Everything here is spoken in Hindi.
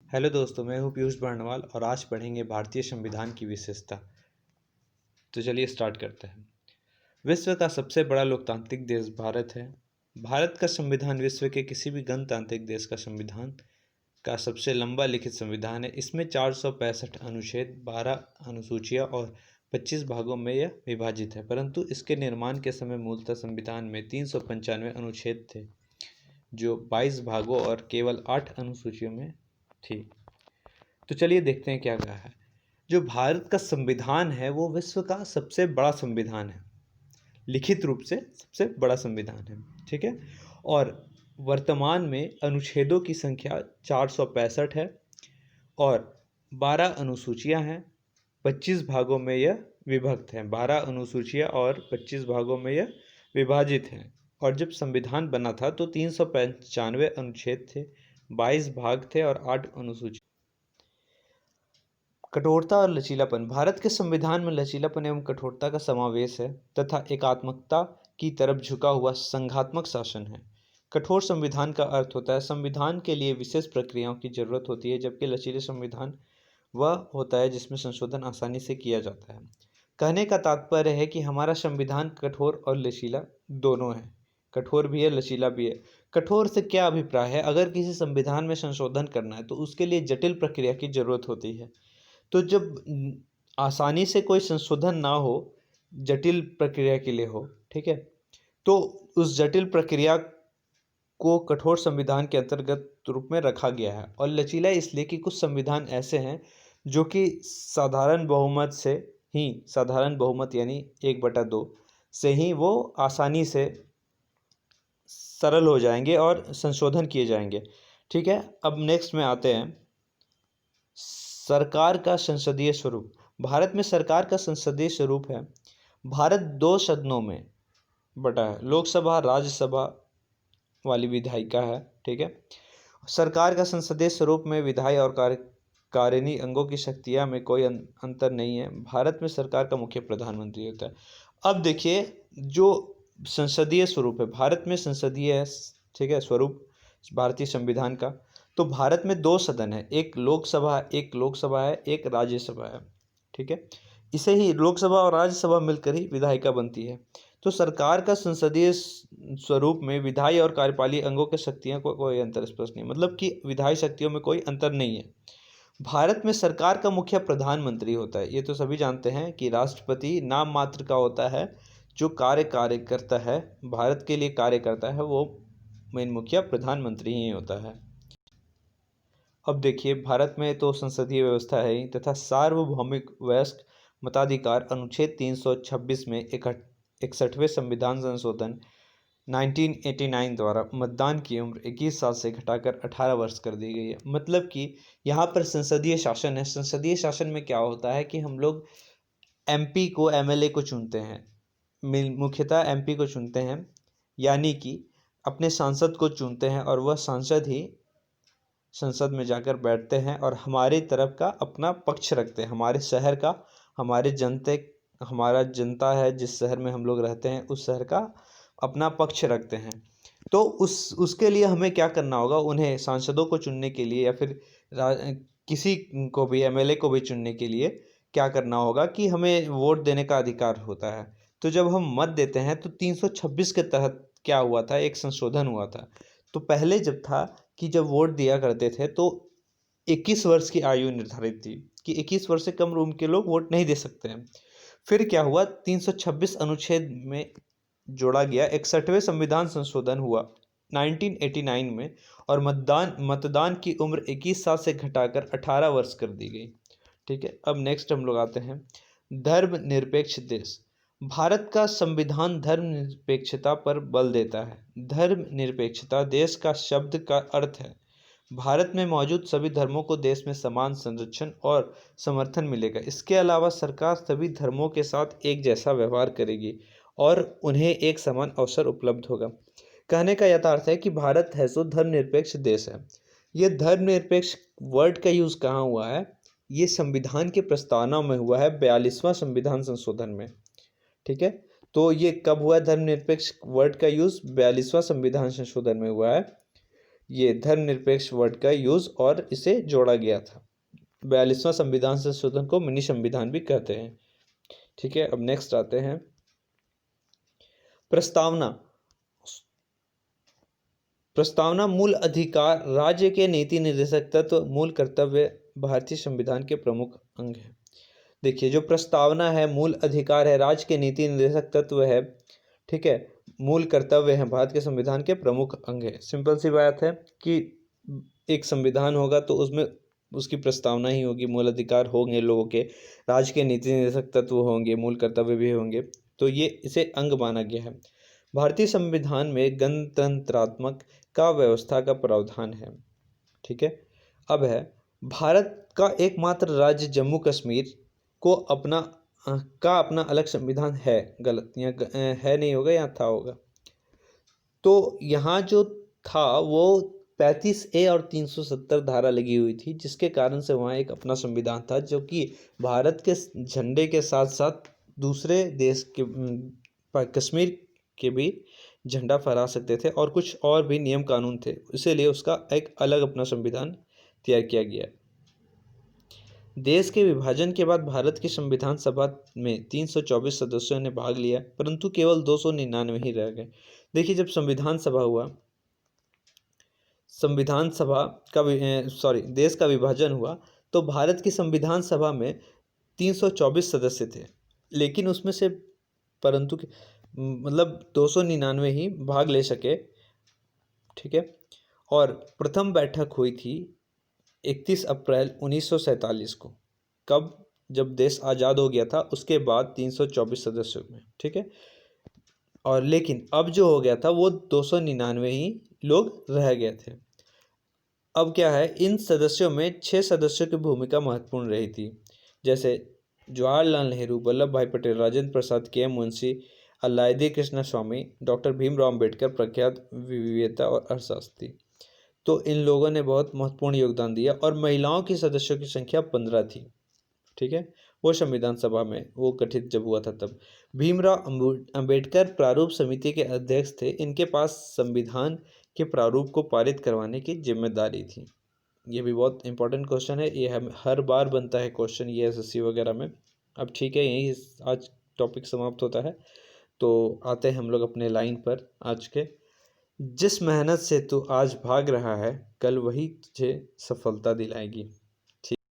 हेलो दोस्तों, मैं हूं पीयूष बर्णवाल और आज पढ़ेंगे भारतीय संविधान की विशेषता। तो चलिए स्टार्ट करते हैं। विश्व का सबसे बड़ा लोकतांत्रिक देश भारत है। भारत का संविधान विश्व के किसी भी गणतांत्रिक देश का संविधान का सबसे लंबा लिखित संविधान है। इसमें 465 अनुच्छेद, 12 अनुसूचियां और 25 भागों में यह विभाजित है, परंतु इसके निर्माण के समय मूलतः संविधान में 395 अनुच्छेद थे, जो 22 भागों और केवल 8 अनुसूचियों में थी। तो चलिए देखते हैं क्या कहा है। जो भारत का संविधान है वो विश्व का सबसे बड़ा संविधान है, लिखित रूप से सबसे बड़ा संविधान है। ठीक है। और वर्तमान में अनुच्छेदों की संख्या 465 है और 12 अनुसूचियां हैं। 25 भागों में यह विभक्त है। 12 अनुसूचियां और 25 भागों में यह विभाजित है। और जब संविधान बना था तो 395 अनुच्छेद थे, 22 भाग थे और 8 अनुसूची। कठोरता और लचीलापन। भारत के संविधान में लचीलापन एवं कठोरता का समावेश है तथा एकात्मकता की तरफ झुका हुआ संघात्मक शासन है। कठोर संविधान का अर्थ होता है संविधान के लिए विशेष प्रक्रियाओं की जरूरत होती है, जबकि लचीले संविधान वह होता है जिसमें संशोधन आसानी से किया जाता है। कहने का तात्पर्य है कि हमारा संविधान कठोर और लचीला दोनों है। कठोर भी है, लचीला भी है। कठोर से क्या अभिप्राय है? अगर किसी संविधान में संशोधन करना है तो उसके लिए जटिल प्रक्रिया की जरूरत होती है। तो जब आसानी से कोई संशोधन ना हो, जटिल प्रक्रिया के लिए हो, ठीक है, तो उस जटिल प्रक्रिया को कठोर संविधान के अंतर्गत रूप में रखा गया है। और लचीला इसलिए कि कुछ संविधान ऐसे हैं जो कि साधारण बहुमत यानी 1/2 से ही वो आसानी से सरल हो जाएंगे और संशोधन किए जाएंगे। ठीक है। अब नेक्स्ट में आते हैं सरकार का संसदीय स्वरूप। भारत में सरकार का संसदीय स्वरूप है। भारत 2 सदनों में बटा है, लोकसभा राज्यसभा वाली विधायिका है। ठीक है। सरकार का संसदीय स्वरूप में विधायी और कार्यकारिणी अंगों की शक्तियां में कोई अंतर नहीं है। भारत में सरकार का मुख्य प्रधानमंत्री होता है। अब देखिए, जो संसदीय स्वरूप है, भारत में संसदीय है, ठीक है, स्वरूप भारतीय संविधान का। तो भारत में 2 सदन है, एक लोकसभा है, एक राज्यसभा है। ठीक है। इसे ही लोकसभा और राज्यसभा मिलकर ही विधायिका बनती है। तो सरकार का संसदीय स्वरूप में विधायी और कार्यपालिक अंगों की शक्तियों को कोई अंतर स्पष्ट नहीं, मतलब कि विधायी शक्तियों में कोई अंतर नहीं है। भारत में सरकार का मुखिया प्रधानमंत्री होता है। ये तो सभी जानते हैं कि राष्ट्रपति नाम मात्र का होता है, जो कार्य करता है, भारत के लिए कार्य करता है, वो मेन मुखिया प्रधानमंत्री ही होता है। अब देखिए, भारत में तो संसदीय व्यवस्था है ही तथा सार्वभौमिक वयस्क मताधिकार अनुच्छेद 326 में 61वें संविधान संशोधन 1989 द्वारा मतदान की उम्र 21 साल से घटाकर 18 वर्ष कर दी गई है। मतलब कि यहाँ पर संसदीय शासन है। संसदीय शासन में क्या होता है कि हम लोग एमपी को, एमएलए को चुनते हैं, मुख्यतः एमपी को चुनते हैं, यानी कि अपने सांसद को चुनते हैं और वह सांसद ही संसद में जाकर बैठते हैं और हमारी तरफ का अपना पक्ष रखते हैं। हमारे शहर का, हमारा जनता है जिस शहर में हम लोग रहते हैं, उस शहर का अपना पक्ष रखते हैं। तो उसके लिए हमें क्या करना होगा? उन्हें सांसदों को चुनने के लिए या फिर किसी को भी, एमएलए को भी चुनने के लिए क्या करना होगा कि हमें वोट देने का अधिकार होता है। तो जब हम मत देते हैं तो 326 के तहत क्या हुआ था, एक संशोधन हुआ था। तो पहले जब था कि जब वोट दिया करते थे तो 21 वर्ष की आयु निर्धारित थी कि 21 वर्ष से कम उम्र के लोग वोट नहीं दे सकते हैं। फिर क्या हुआ, 326 अनुच्छेद में जोड़ा गया, 61वें संविधान संशोधन हुआ 1989 में और मतदान की उम्र 21 साल से घटाकर 18 वर्ष कर दी गई। ठीक है। अब नेक्स्ट हम लोग आते हैं धर्मनिरपेक्ष देश। भारत का संविधान धर्मनिरपेक्षता पर बल देता है। धर्मनिरपेक्षता देश का शब्द का अर्थ है भारत में मौजूद सभी धर्मों को देश में समान संरक्षण और समर्थन मिलेगा। इसके अलावा सरकार सभी धर्मों के साथ एक जैसा व्यवहार करेगी और उन्हें एक समान अवसर उपलब्ध होगा। कहने का यथार्थ है कि भारत है सो धर्मनिरपेक्ष देश है। ये धर्मनिरपेक्ष वर्ड का यूज कहाँ हुआ है? ये संविधान के प्रस्तावना में हुआ है, 42वां संविधान संशोधन में। ठीक है। तो ये कब हुआ धर्मनिरपेक्ष वर्ड का यूज? 42वां संविधान संशोधन में हुआ है। ये धर्मनिरपेक्ष वर्ड का यूज और इसे जोड़ा गया था। 42वां संविधान संशोधन को मिनी संविधान भी कहते हैं। ठीक है, अब नेक्स्ट आते हैं प्रस्तावना। प्रस्तावना मूल अधिकार, राज्य के नीति निर्देशक तत्व, मूल कर्तव्य भारतीय संविधान के प्रमुख अंग है। देखिए, जो प्रस्तावना है मूल अधिकार है, राज्य के नीति निर्देशक तत्व है, ठीक है, मूल कर्तव्य है, भारत के संविधान के प्रमुख अंग है। सिंपल सी बात है कि एक संविधान होगा तो उसमें उसकी प्रस्तावना ही होगी, मूल अधिकार होंगे लोगों के, राज्य के नीति निर्देशक तत्व होंगे, मूल कर्तव्य भी होंगे, तो ये इसे अंग माना गया है। भारतीय संविधान में गणतंत्रात्मक का व्यवस्था का प्रावधान है। ठीक है, अब है भारत का एकमात्र राज्य जम्मू कश्मीर को अपना अलग संविधान है। गलत, यहाँ है नहीं होगा, यहाँ था होगा। तो यहाँ जो था वो 35A और 370 धारा लगी हुई थी, जिसके कारण से वहाँ एक अपना संविधान था, जो कि भारत के झंडे के साथ साथ दूसरे देश के कश्मीर के भी झंडा फहरा सकते थे, और कुछ और भी नियम कानून थे, इसीलिए उसका एक अलग अपना संविधान तैयार किया गया। देश के विभाजन के बाद भारत की संविधान सभा में 324 सदस्यों ने भाग लिया, परंतु केवल 299 ही रह गए। देखिए, जब संविधान सभा हुआ, देश का विभाजन हुआ, तो भारत की संविधान सभा में 324 सदस्य थे, लेकिन उसमें से परंतु मतलब 299 ही भाग ले सके। ठीक है, और प्रथम बैठक हुई थी 31 अप्रैल 1947 को। कब? जब देश आज़ाद हो गया था, उसके बाद 324 सदस्यों में। ठीक है, और लेकिन अब जो हो गया था वो 299 ही लोग रह गए थे। अब क्या है, इन सदस्यों में 6 सदस्यों की भूमिका महत्वपूर्ण रही थी, जैसे जवाहरलाल नेहरू, वल्लभ भाई पटेल, राजेंद्र प्रसाद, के एम मुंशी, अलायदी कृष्ण स्वामी, डॉक्टर भीमराव अम्बेडकर, प्रख्यात विवेता और अर्थशास्त्री। तो इन लोगों ने बहुत महत्वपूर्ण योगदान दिया, और महिलाओं की सदस्यों की संख्या 15 थी। ठीक है, वो संविधान सभा में वो गठित जब हुआ था तब। भीमराव अंबेडकर प्रारूप समिति के अध्यक्ष थे। इनके पास संविधान के प्रारूप को पारित करवाने की जिम्मेदारी थी। ये भी बहुत इंपॉर्टेंट क्वेश्चन है, ये हम हर बार बनता है क्वेश्चन ये एसएससी वगैरह में। अब ठीक है, यही आज टॉपिक समाप्त होता है, तो आते हैं हम लोग अपने लाइन पर आज के। जिस मेहनत से तू आज भाग रहा है, कल वही तुझे सफलता दिलाएगी।